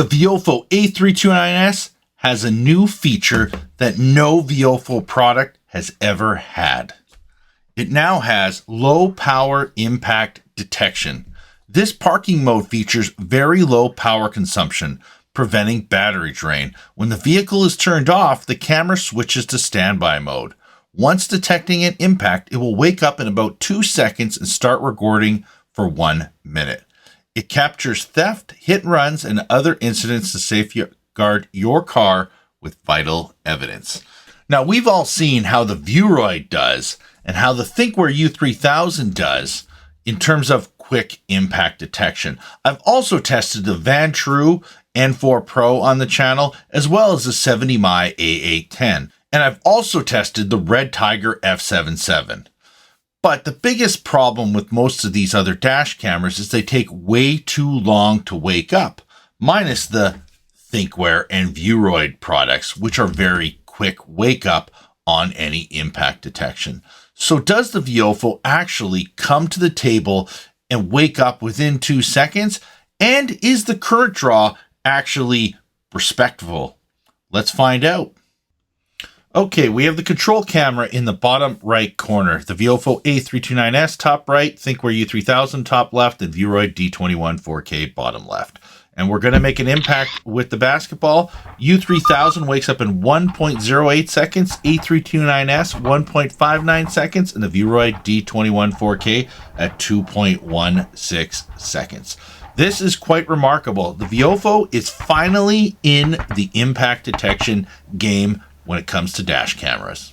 The Viofo A329S has a new feature that no Viofo product has ever had. It now has low power impact detection. This parking mode features very low power consumption, preventing battery drain. When the vehicle is turned off, the camera switches to standby mode. Once detecting an impact, it will wake up in about 2 seconds and start recording for 1 minute. It captures theft, hit and runs, and other incidents to safeguard your car with vital evidence. Now, we've all seen how the Vueroid does and how the Thinkware U3000 does in terms of quick impact detection. I've also tested the Vancouver N4 Pro on the channel, as well as the 70mm A810. And I've also tested the Red Tiger F77. But the biggest problem with most of these other dash cameras is they take way too long to wake up, minus the Thinkware and Vueroid products, which are very quick wake up on any impact detection. So does the Viofo actually come to the table and wake up within 2 seconds? And is the current draw actually respectful? Let's find out. Okay, we have the control camera in the bottom right corner. The Viofo A329S top right, Thinkware U3000 top left, and Vueroid D21 4K bottom left. And we're going to make an impact with the basketball. U3000 wakes up in 1.08 seconds, A329S 1.59 seconds, and the Vueroid D21 4K at 2.16 seconds. This is quite remarkable. The Viofo is finally in the impact detection game when it comes to dash cameras.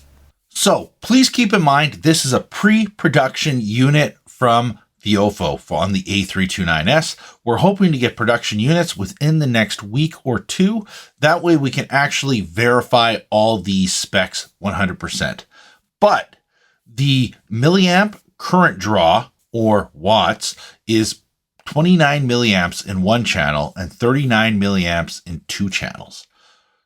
So please keep in mind, this is a pre-production unit from Viofo on the A329S. We're hoping to get production units within the next week or two. That way we can actually verify all these specs 100%. But the milliamp current draw, or watts, is 29 milliamps in one channel and 39 milliamps in 2 channels.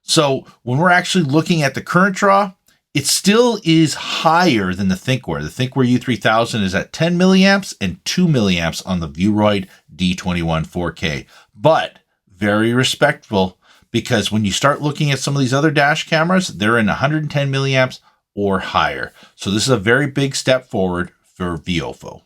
So when we're actually looking at the current draw, it still is higher than the Thinkware. The Thinkware U3000 is at 10 milliamps and 2 milliamps on the Vueroid D21 4K, but very respectful, because when you start looking at some of these other dash cameras, they're in 110 milliamps or higher. So this is a very big step forward for Viofo.